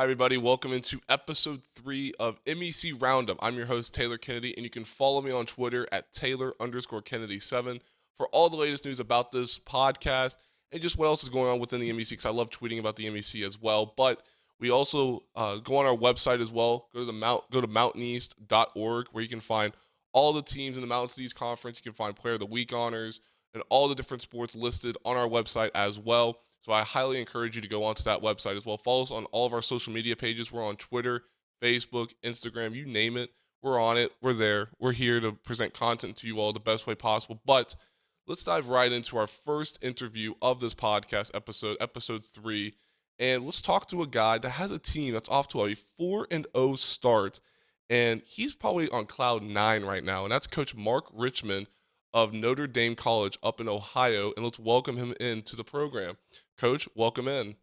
Hi, everybody. Welcome into episode 3 of MEC Roundup. I'm your host, Taylor Kennedy, and you can follow me on Twitter at Taylor_Kennedy7 for all the latest news about this podcast and just what else is going on within the MEC, because I love tweeting about the MEC as well. But we also go on our website as well. Go to mountaineast.org, where you can find all the teams in the Mountain East Conference. You can find Player of the Week honors and all the different sports listed on our website as well. So I highly encourage you to go onto that website as well. Follow us on all of our social media pages. We're on Twitter, Facebook, Instagram, you name it. We're on it. We're there. We're here to present content to you all the best way possible. But let's dive right into our first interview of this podcast episode 3. And let's talk to a guy that has a team that's off to a 4-0 start. And he's probably on cloud 9 right now. And that's Coach Mark Richmond of Notre Dame College up in Ohio. And let's welcome him into the program. Coach, welcome in.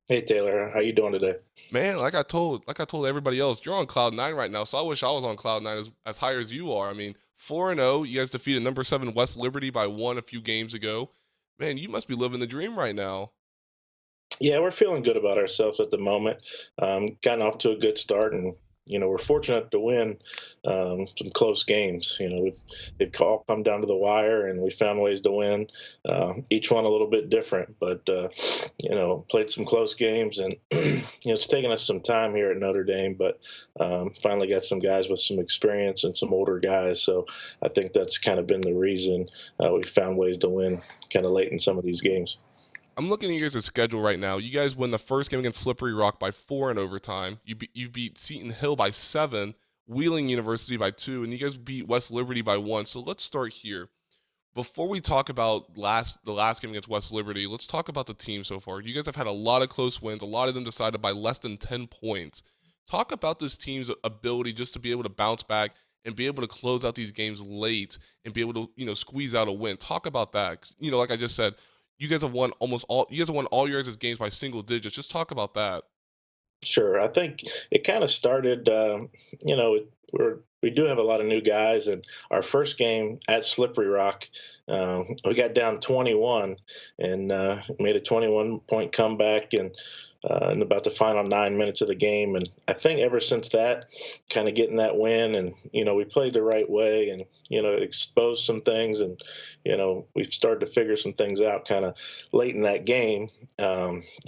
Hey Taylor, how you doing today? Man, like I told everybody else, you're on cloud 9 right now. So I wish I was on cloud 9 as high as you are. I mean, 4-0, you guys defeated number 7 West Liberty by 1 a few games ago. Man, you must be living the dream right now. Yeah, we're feeling good about ourselves at the moment. Gotten off to a good start, and we're fortunate to win some close games. They've all come down to the wire, and we found ways to win. Each one a little bit different, but played some close games, and it's taken us some time here at Notre Dame, but finally got some guys with some experience and some older guys. So I think that's kind of been the reason we found ways to win kind of late in some of these games. I'm looking at your guys' schedule right now. You guys win the first game against Slippery Rock by 4 in overtime. You beat Seton Hill by 7, Wheeling University by 2, and you guys beat West Liberty by 1. So let's start here. Before we talk about the last game against West Liberty, let's talk about the team so far. You guys have had a lot of close wins, a lot of them decided by less than 10 points. Talk about this team's ability just to be able to bounce back and be able to close out these games late and be able to, squeeze out a win. Talk about that. 'Cause, like I just said, you guys have won all your guys' games by single digits. Just talk about that. Sure. I think it kind of started, we do have a lot of new guys, and our first game at Slippery Rock, we got down 21 and made a 21-point comeback in about the final 9 minutes of the game. And I think ever since that, kind of getting that win, and we played the right way, and it exposed some things, and we've started to figure some things out kind of late in that game.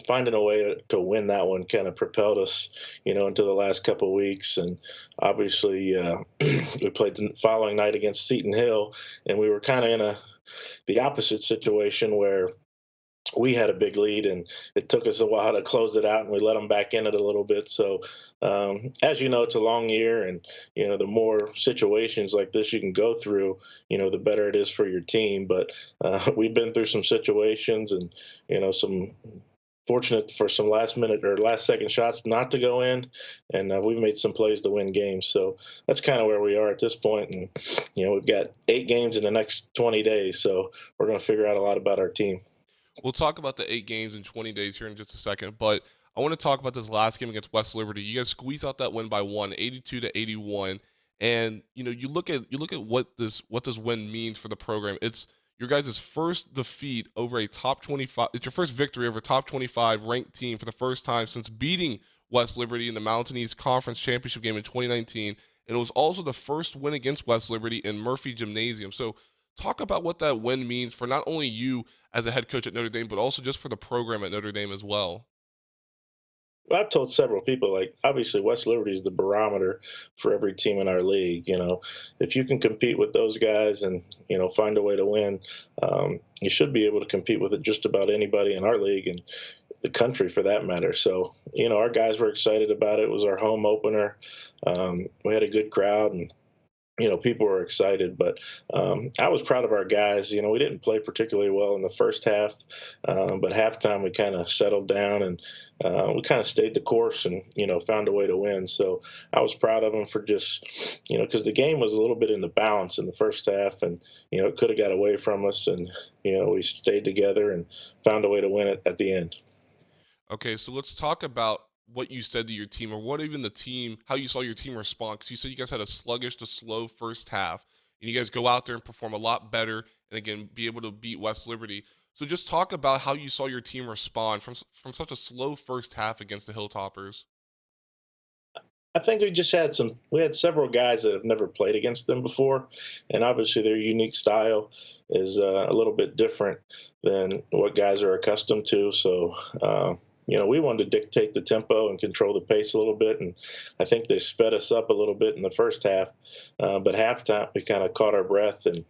Finding a way to win that one kind of propelled us, into the last couple of weeks. And obviously, we played the following night against Seton Hill, and we were kind of in the opposite situation where we had a big lead, and it took us a while to close it out, and we let them back in it a little bit. So, as you know, it's a long year, and the more situations like this you can go through, the better it is for your team. But we've been through some situations, and some fortunate for some last minute or last second shots not to go in, and we've made some plays to win games. So that's kind of where we are at this point. And we've got 8 games in the next 20 days, so we're going to figure out a lot about our team. We'll talk about the 8 games in 20 days here in just a second, but I want to talk about this last game against West Liberty. You guys squeeze out that win by 1, 82-81, and you look at what this win means for the program. It's your guys' first defeat over a top 25. It's your first victory over a top 25 ranked team for the first time since beating West Liberty in the Mountain East Conference Championship game in 2019, and it was also the first win against West Liberty in Murphy Gymnasium. So talk about what that win means for not only you as a head coach at Notre Dame, but also just for the program at Notre Dame as well. Well, I've told several people, like, obviously West Liberty is the barometer for every team in our league. If you can compete with those guys and find a way to win, you should be able to compete with just about anybody in our league and the country for that matter. So our guys were excited about it. It was our home opener. We had a good crowd, and people were excited, but I was proud of our guys. We didn't play particularly well in the first half, but halftime we kind of settled down, and we kind of stayed the course and, found a way to win. So I was proud of them for just, because the game was a little bit in the balance in the first half, and, it could have got away from us, and, we stayed together and found a way to win it at the end. Okay, so let's talk about what you said to your team, or what even the team, how you saw your team respond. Because you said you guys had a sluggish to slow first half, and you guys go out there and perform a lot better, and again be able to beat West Liberty. So just talk about how you saw your team respond from such a slow first half against the Hilltoppers. I think we had several guys that have never played against them before, and obviously their unique style is a little bit different than what guys are accustomed to. So, we wanted to dictate the tempo and control the pace a little bit, and I think they sped us up a little bit in the first half. But halftime, we kind of caught our breath and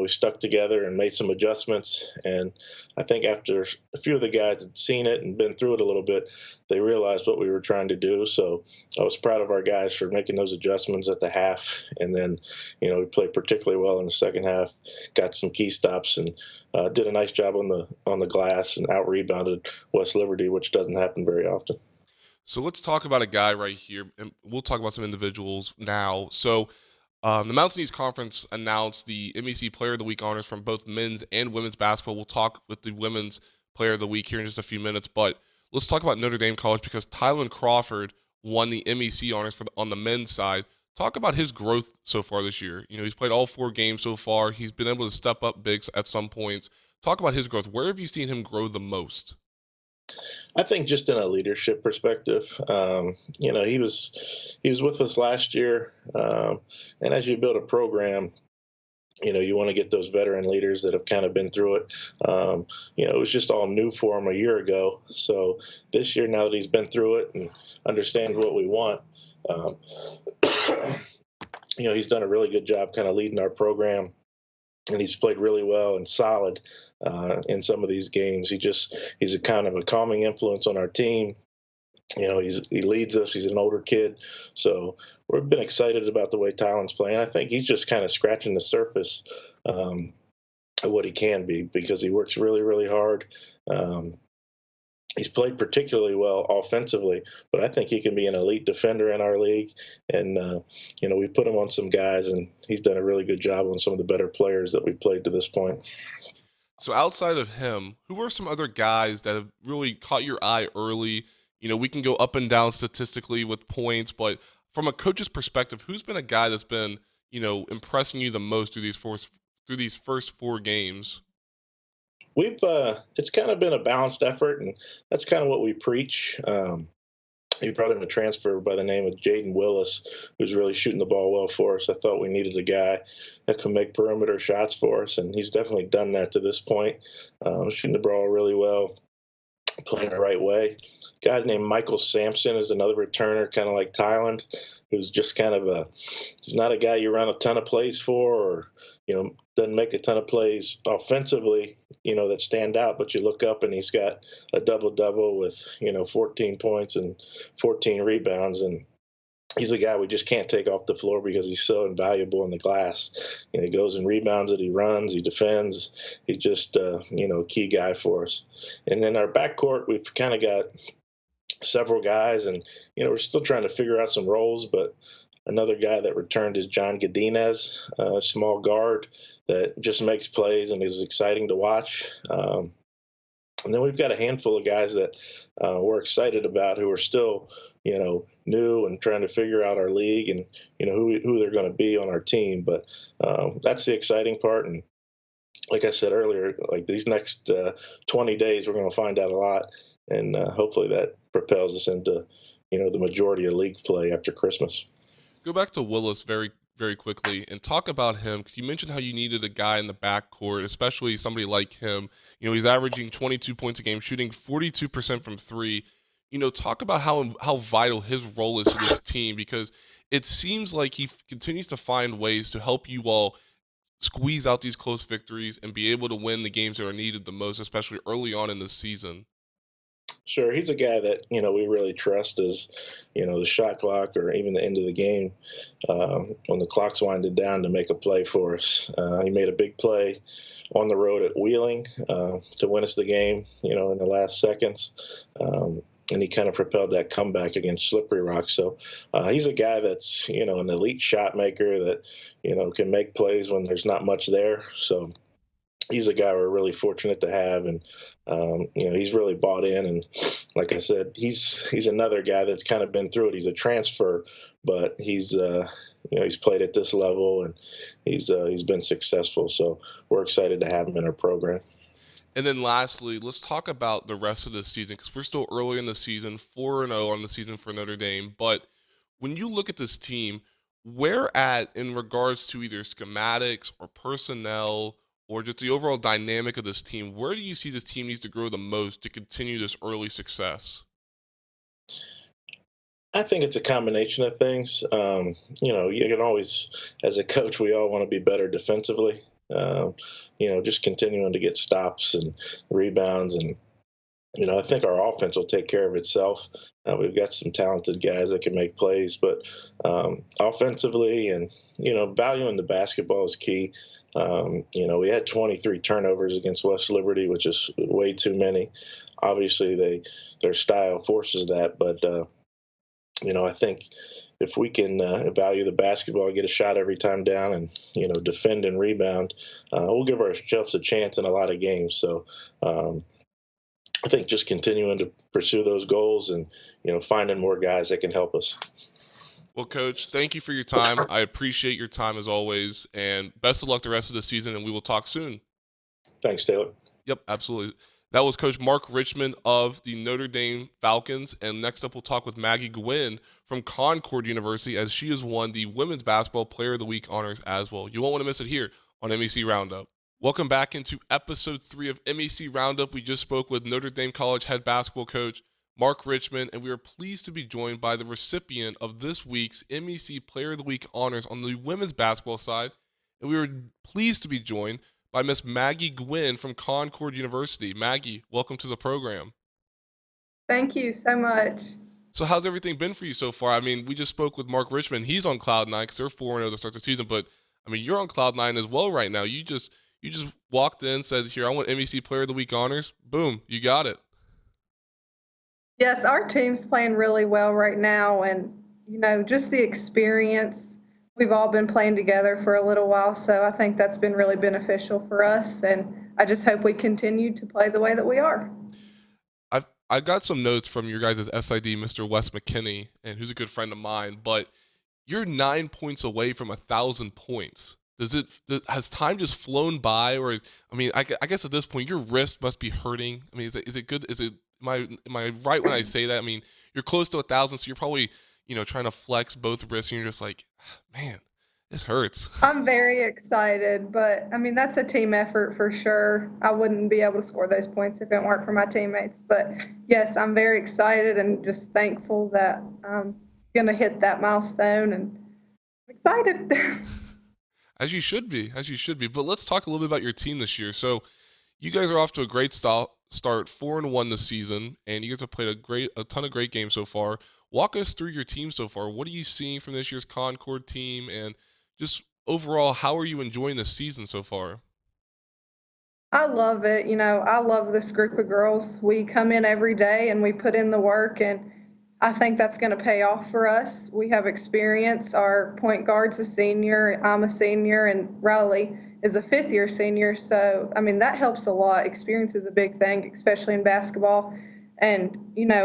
we stuck together and made some adjustments. And I think after a few of the guys had seen it and been through it a little bit, they realized what we were trying to do. So I was proud of our guys for making those adjustments at the half. And then, we played particularly well in the second half, got some key stops, and did a nice job on the glass and out rebounded West Liberty, which doesn't happen very often. So let's talk about a guy right here, and we'll talk about some individuals now. So the Mountain East Conference announced the MEC Player of the Week honors from both men's and women's basketball. We'll talk with the women's Player of the Week here in just a few minutes, but let's talk about Notre Dame College because Tylan Crawford won the MEC honors on the men's side. Talk about his growth so far this year. He's played all 4 games so far. He's been able to step up big at some points. Talk about his growth. Where have you seen him grow the most? I think just in a leadership perspective, he was with us last year, and as you build a program, you want to get those veteran leaders that have kind of been through it. It was just all new for him a year ago. So this year, now that he's been through it and understands what we want, um, he's done a really good job kind of leading our program, and he's played really well and solid in some of these games. He's a kind of a calming influence on our team. He leads us. He's an older kid, so we've been excited about the way Tylan's playing. I think he's just kind of scratching the surface of what he can be because he works really, really hard. He's played particularly well offensively, but I think he can be an elite defender in our league. And we put him on some guys, and he's done a really good job on some of the better players that we've played to this point. So outside of him, who are some other guys that have really caught your eye early? We can go up and down statistically with points, but from a coach's perspective, who's been a guy that's been, impressing you the most through these first 4 games? It's kind of been a balanced effort, and that's kind of what we preach. We brought in a transfer by the name of Jaden Willis, who's really shooting the ball well for us. I thought we needed a guy that could make perimeter shots for us, and he's definitely done that to this point. Shooting the ball really well, playing the right way. A guy named Michael Sampson is another returner, kind of like Tylan, who's just he's not a guy you run a ton of plays for or, doesn't make a ton of plays offensively, that stand out, but you look up and he's got a double-double with, 14 points and 14 rebounds. And he's a guy we just can't take off the floor because he's so invaluable in the glass. He goes and rebounds it, he runs, he defends. He's just, a key guy for us. And then our backcourt, we've kind of got several guys, and, we're still trying to figure out some roles, but another guy that returned is John Gadinez, a small guard that just makes plays and is exciting to watch. And then we've got a handful of guys that we're excited about who are still, new and trying to figure out our league and, who they're going to be on our team. But that's the exciting part. And like I said earlier, like these next 20 days, we're going to find out a lot. And hopefully that propels us into, the majority of league play after Christmas. Go back to Willis very, very quickly and talk about him because you mentioned how you needed a guy in the backcourt, especially somebody like him. He's averaging 22 points a game, shooting 42% from 3. Talk about how vital his role is to this team because it seems like he continues to find ways to help you all squeeze out these close victories and be able to win the games that are needed the most, especially early on in the season. Sure, he's a guy that we really trust as the shot clock or even the end of the game when the clock's winding down to make a play for us. He made a big play on the road at Wheeling to win us the game, in the last seconds. And he kind of propelled that comeback against Slippery Rock. So he's a guy that's an elite shot maker that can make plays when there's not much there. So he's a guy we're really fortunate to have, and he's really bought in. And like I said, he's another guy that's kind of been through it. He's a transfer, but he's played at this level and he's been successful. So we're excited to have him in our program. And then lastly, let's talk about the rest of the season because we're still early in the season, 4-0 on the season for Notre Dame. But when you look at this team, where at in regards to either schematics or personnel or just the overall dynamic of this team, where do you see this team needs to grow the most to continue this early success? I think it's a combination of things. You can always, as a coach, we all want to be better defensively. Um, just continuing to get stops and rebounds, and I think our offense will take care of itself. We've got some talented guys that can make plays, but offensively and valuing the basketball is key. We had 23 turnovers against West Liberty, which is way too many. Obviously, their style forces that, but I think if we can value the basketball, get a shot every time down, and defend and rebound, we'll give ourselves a chance in a lot of games. So I think just continuing to pursue those goals and finding more guys that can help us. Well, Coach, thank you for your time. I appreciate your time as always, and best of luck the rest of the season. And we will talk soon. Thanks, Taylor. Yep, absolutely. That was Coach Mark Richmond of the Notre Dame Falcons. And next up, we'll talk with Maggie Gwynn from Concord University, as she has won the Women's Basketball Player of the Week honors as well. You won't want to miss it here on MEC Roundup. Welcome back into episode 3 of MEC Roundup. We just spoke with Notre Dame College head basketball coach Mark Richmond, and we are pleased to be joined by the recipient of this week's MEC Player of the Week honors on the women's basketball side. And we were pleased to be joined by Miss Maggie Gwynn from Concord University. Maggie, welcome to the program. Thank you so much. So how's everything been for you so far? I mean, we just spoke with Mark Richmond. He's on cloud nine because they're 4-0 to start the season. But, I mean, you're on cloud nine as well right now. You just walked in, said, here, I want MEC Player of the Week honors. Boom, you got it. Yes, our team's playing really well right now. And, just the experience. We've all been playing together for a little while, so I think that's been really beneficial for us. And I just hope we continue to play the way that we are. I got some notes from your guys' SID, Mr. Wes McKinney, and who's a good friend of mine, but you're 9 points away from 1,000 points. Has time just flown by, or I mean, I guess at this point your wrist must be hurting. I mean, is it good? Am I right when I say that? I mean, you're close to 1,000, so you're probably trying to flex both wrists, and you're just like, man, this hurts. I'm very excited, but I mean, that's a team effort for sure. I wouldn't be able to score those points if it weren't for my teammates. But yes, I'm very excited and just thankful that I'm going to hit that milestone, and I'm excited. As you should be. But let's talk a little bit about your team this year. So you guys are off to a great start, 4-1 this season, and you guys have played a ton of great games so far. Walk us through your team so far. What are you seeing from this year's Concord team, and just overall, how are you enjoying the season so far? I love it. I love this group of girls. We come in every day and we put in the work, and I think that's going to pay off for us. We have experience. Our point guard's a senior. I'm a senior, and Riley is a fifth-year senior. So, I mean, that helps a lot. Experience is a big thing, especially in basketball. And,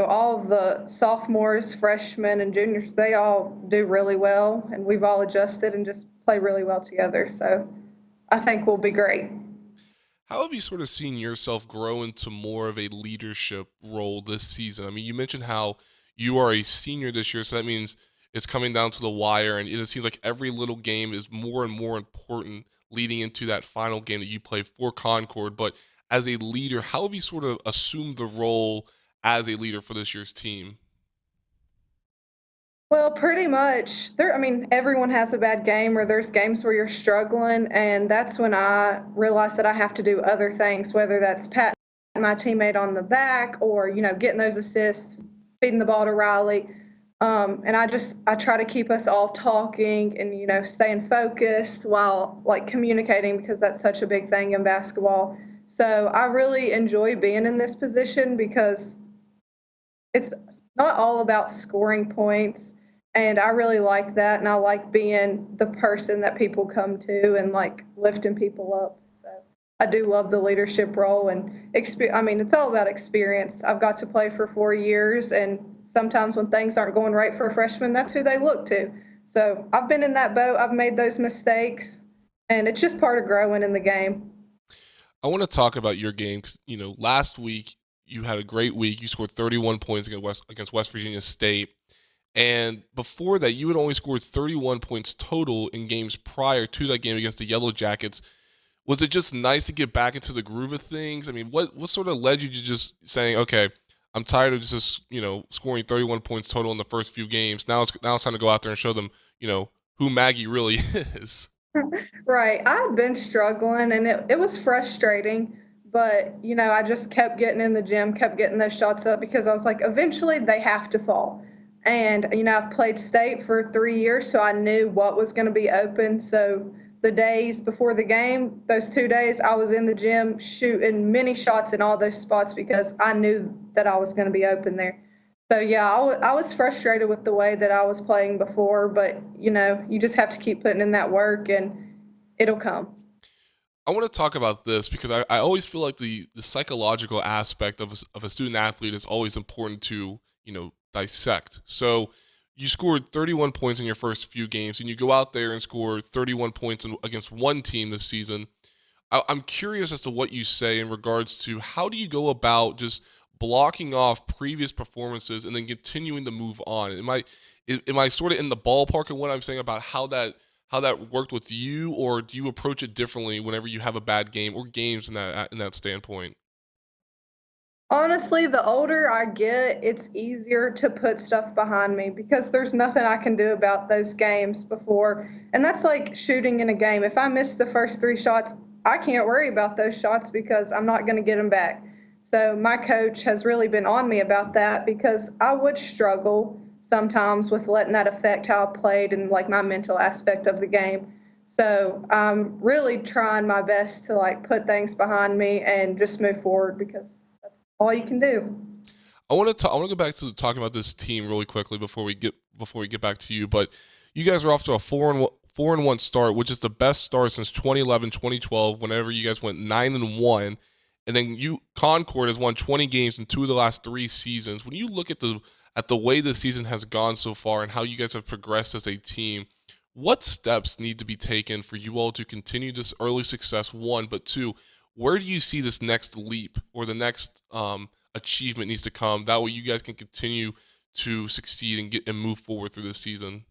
all of the sophomores, freshmen, and juniors, they all do really well, and we've all adjusted and just play really well together. So I think we'll be great. How have you sort of seen yourself grow into more of a leadership role this season? I mean, you mentioned how you are a senior this year, so that means it's coming down to the wire, and it seems like every little game is more and more important leading into that final game that you play for Concord. But as a leader, how have you sort of assumed the role as a leader for this year's team? Well, pretty much. Everyone has a bad game, or there's games where you're struggling, and that's when I realize that I have to do other things, whether that's patting my teammate on the back or, getting those assists, feeding the ball to Riley. And I try to keep us all talking and, staying focused while, communicating, because that's such a big thing in basketball. So I really enjoy being in this position because it's not all about scoring points. And I really like that. And I like being the person that people come to and lifting people up. So I do love the leadership role. And it's all about experience. I've got to play for 4 years. And sometimes when things aren't going right for a freshman, that's who they look to. So I've been in that boat. I've made those mistakes. And it's just part of growing in the game. I want to talk about your game 'cause, last week you had a great week. You scored 31 points against West Virginia State. And before that, you had only scored 31 points total in games prior to that game against the Yellow Jackets. Was it just nice to get back into the groove of things? I mean, what sort of led you to just saying, okay, I'm tired of just scoring 31 points total in the first few games. Now it's time to go out there and show them who Maggie really is. Right. I had been struggling and it was frustrating, but I just kept getting in the gym, kept getting those shots up because I was like, eventually they have to fall. And, I've played state for 3 years, so I knew what was going to be open. So the days before the game, those 2 days, I was in the gym shooting many shots in all those spots because I knew that I was going to be open there. So, yeah, I was frustrated with the way that I was playing before, but, you just have to keep putting in that work and it'll come. I want to talk about this because I always feel like the psychological aspect of a student athlete is always important to, dissect. So you scored 31 points in your first few games, and you go out there and score 31 points against one team this season. I'm curious as to what you say in regards to how do you go about just blocking off previous performances and then continuing to move on? Am I sort of in the ballpark of what I'm saying about how that worked with you, or do you approach it differently whenever you have a bad game or games in that standpoint? Honestly, the older I get, it's easier to put stuff behind me because there's nothing I can do about those games before. And that's like shooting in a game. If I miss the first 3 shots, I can't worry about those shots because I'm not going to get them back. So my coach has really been on me about that because I would struggle sometimes with letting that affect how I played and like my mental aspect of the game. So I'm really trying my best to like put things behind me and just move forward because that's all you can do. I want to go back to talking about this team really quickly before we get back to you. But you guys are off to a 4-1 start, which is the best start since 2011, 2012. Whenever you guys went 9-1, and then Concord has won 20 games in 2 of the last 3 seasons. When you look at the way the season has gone so far and how you guys have progressed as a team, what steps need to be taken for you all to continue this early success? One, but two, where do you see this next leap or the next achievement needs to come? That way, you guys can continue to succeed and move forward through this season.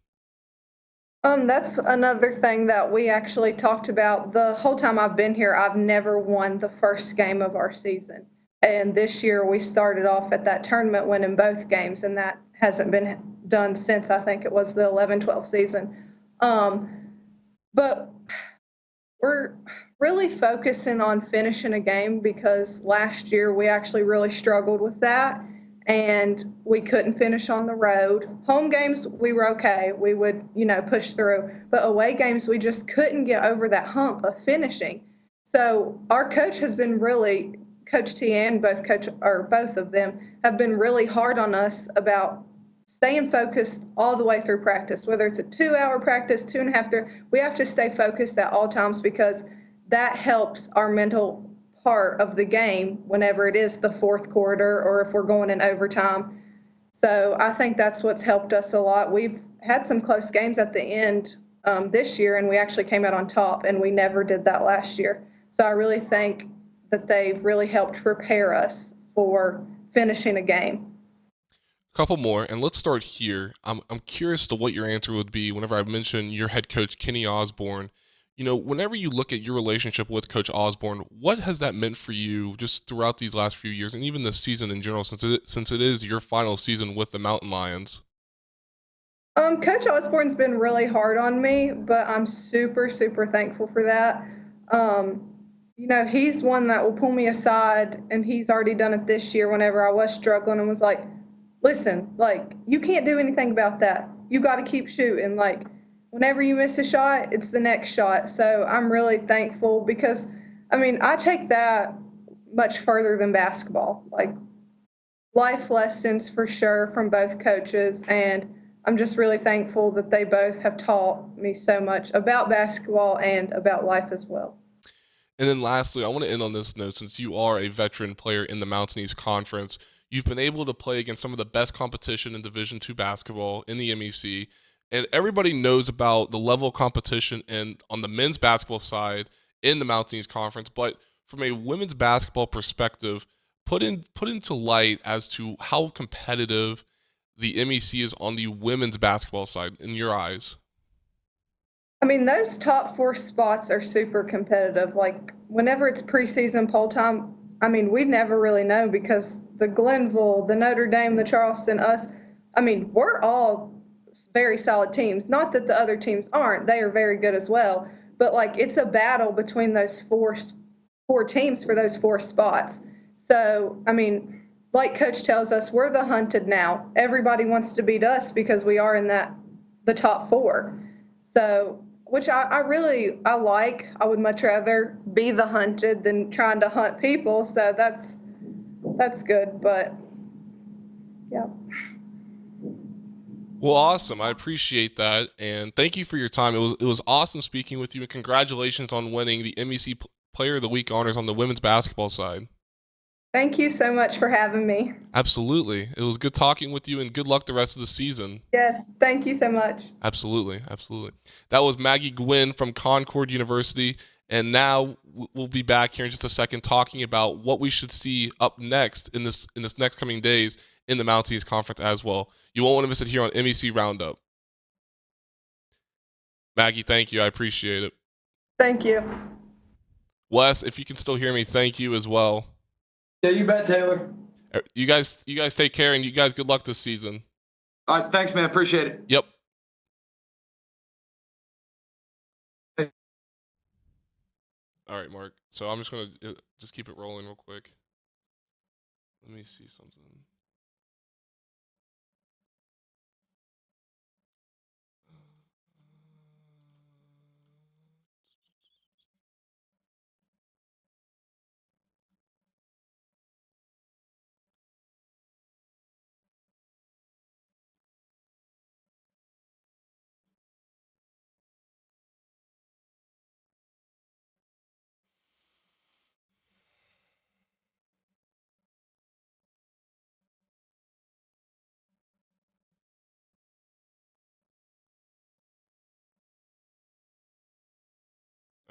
That's another thing that we actually talked about. The whole time I've been here, I've never won the first game of our season. And this year we started off at that tournament winning both games, and that hasn't been done since I think it was the 11-12 season. But we're really focusing on finishing a game because last year we actually really struggled with that and we couldn't finish on the road. Home games, we were okay. We would, push through. But away games, we just couldn't get over that hump of finishing. So our coach has been really, Coach T and both of them have been really hard on us about staying focused all the way through practice, whether it's a 2-hour practice, 2.5 hours. We have to stay focused at all times because that helps our mental part of the game whenever it is the fourth quarter or if we're going in overtime. So I think that's what's helped us a lot. We've had some close games at the end this year, and we actually came out on top, and we never did that last year. So I really think that they've really helped prepare us for finishing a game. A couple more, and let's start here. I'm curious to what your answer would be whenever I mention your head coach, Kenny Osborne. Whenever you look at your relationship with Coach Osborne, what has that meant for you just throughout these last few years and even this season in general, since it is your final season with the Mountain Lions? Coach Osborne's been really hard on me, but I'm super, super thankful for that. He's one that will pull me aside, and he's already done it this year whenever I was struggling and was like, listen, like, you can't do anything about that. You got to keep shooting. Like, whenever you miss a shot, it's the next shot. So I'm really thankful because, I take that much further than basketball. Like, life lessons for sure from both coaches, and I'm just really thankful that they both have taught me so much about basketball and about life as well. And then lastly, I want to end on this note. Since you are a veteran player in the Mountain East Conference, you've been able to play against some of the best competition in Division II basketball in the MEC. And everybody knows about the level of competition and on the men's basketball side in the Mountain East Conference. But from a women's basketball perspective, put into light as to how competitive the MEC is on the women's basketball side in your eyes? I mean, those top 4 spots are super competitive. Like, whenever it's preseason poll time, I mean, we never really know because the Glenville, the Notre Dame, the Charleston, us, I mean, we're all very solid teams. Not that the other teams aren't, they are very good as well. But, like, it's a battle between those four teams for those 4 spots. So, I mean, like Coach tells us, we're the hunted now. Everybody wants to beat us because we are in the top 4. So, which I really like. I would much rather be the hunted than trying to hunt people. So that's good. But yeah. Well, awesome. I appreciate that, and thank you for your time. It was awesome speaking with you, and congratulations on winning the MEC Player of the Week honors on the women's basketball side. Thank you so much for having me. Absolutely. It was good talking with you, and good luck the rest of the season. Yes, thank you so much. Absolutely. That was Maggie Gwynn from Concord University, and now we'll be back here in just a second talking about what we should see up next in this next coming days in the Mountain East Conference as well. You won't want to miss it here on MEC Roundup. Maggie, thank you. I appreciate it. Thank you. Wes, if you can still hear me, thank you as well. Yeah, you bet, Taylor. You guys take care, and you guys good luck this season. All right, thanks, man. Appreciate it. Yep. All right, Mark. So I'm just going to just keep it rolling real quick. Let me see something.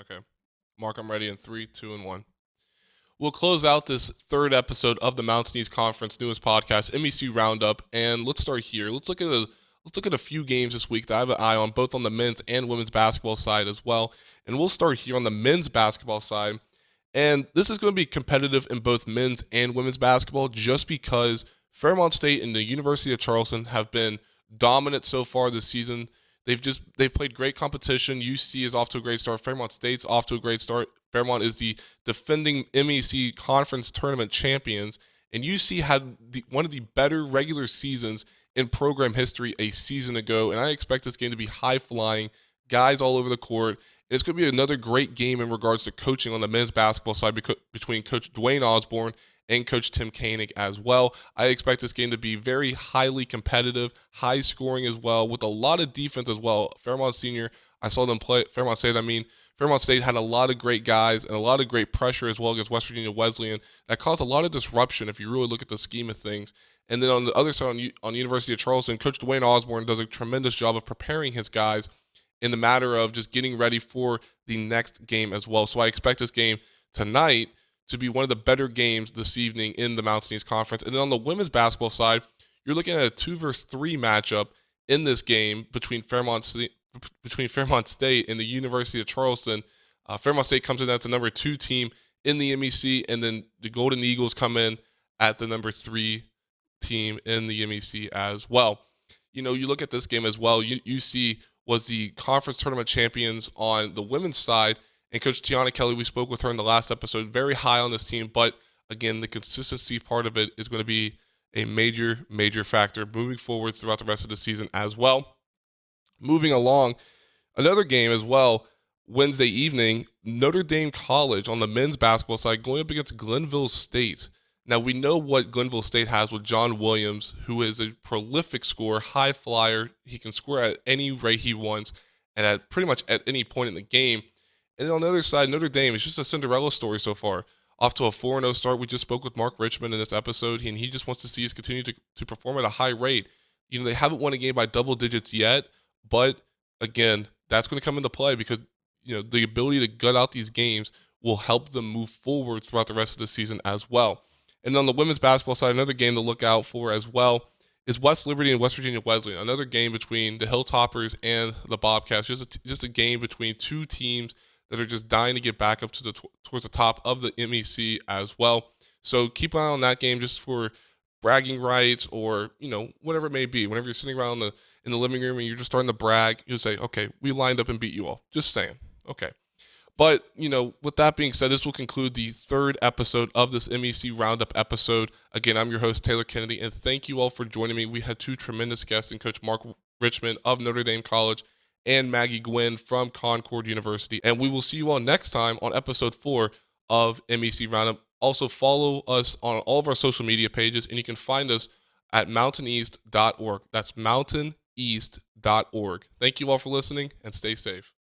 Okay. Mark, I'm ready in 3, 2, and 1. We'll close out this third episode of the Mountain East Conference newest podcast, MEC Roundup, and let's start here. Let's look at a few games this week that I have an eye on, both on the men's and women's basketball side as well. And we'll start here on the men's basketball side. And this is going to be competitive in both men's and women's basketball just because Fairmont State and the University of Charleston have been dominant so far this season. They've played great competition. UC is off to a great start. Fairmont State's off to a great start. Fairmont is the defending MEC conference tournament champions, and UC had one of the better regular seasons in program history a season ago, and I expect this game to be high-flying, guys all over the court. It's going to be another great game in regards to coaching on the men's basketball side between Coach Dwayne Osborne and Coach Tim Koenig as well. I expect this game to be very highly competitive, high scoring as well, with a lot of defense as well. Fairmont Senior, I saw them play. Fairmont State had a lot of great guys and a lot of great pressure as well against West Virginia Wesleyan. That caused a lot of disruption if you really look at the scheme of things. And then on the other side, on University of Charleston, Coach Dwayne Osborne does a tremendous job of preparing his guys in the matter of just getting ready for the next game as well. So I expect this game tonight to be one of the better games this evening in the Mountain East Conference. And then on the women's basketball side, you're looking at a 2-versus-3 matchup in this game between Fairmont State and the University of Charleston. Fairmont State comes in as the number 2 team in the MEC, and then the Golden Eagles come in at the number 3 team in the MEC as well. You know, you look at this game as well. UC was the conference tournament champions on the women's side, and Coach Tiana Kelly, we spoke with her in the last episode, very high on this team. But again, the consistency part of it is going to be a major, major factor moving forward throughout the rest of the season as well. Moving along, another game as well, Wednesday evening, Notre Dame College on the men's basketball side going up against Glenville State. Now, we know what Glenville State has with John Williams, who is a prolific scorer, high flyer. He can score at any rate he wants and at pretty much at any point in the game. And then on the other side, Notre Dame is just a Cinderella story so far. Off to a 4-0 start. We just spoke with Mark Richmond in this episode, and he just wants to see us continue to perform at a high rate. You know, they haven't won a game by double digits yet, but again, that's going to come into play because, you know, the ability to gut out these games will help them move forward throughout the rest of the season as well. And on the women's basketball side, another game to look out for as well is West Liberty and West Virginia Wesleyan. Another game between the Hilltoppers and the Bobcats. Just a game between two teams that are just dying to get back up to towards the top of the MEC as well. So keep an eye on that game just for bragging rights, or whatever it may be. Whenever you're sitting around in the living room and you're just starting to brag, you'll say, okay, we lined up and beat you all. Just saying. Okay. But, with that being said, this will conclude the third episode of this MEC Roundup episode. Again, I'm your host, Taylor Kennedy, and thank you all for joining me. We had two tremendous guests in Coach Mark Richmond of Notre Dame College and Maggie Gwynn from Concord University. And we will see you all next time on episode 4 of MEC Roundup. Also, follow us on all of our social media pages, and you can find us at mountaineast.org. That's mountaineast.org. Thank you all for listening, and stay safe.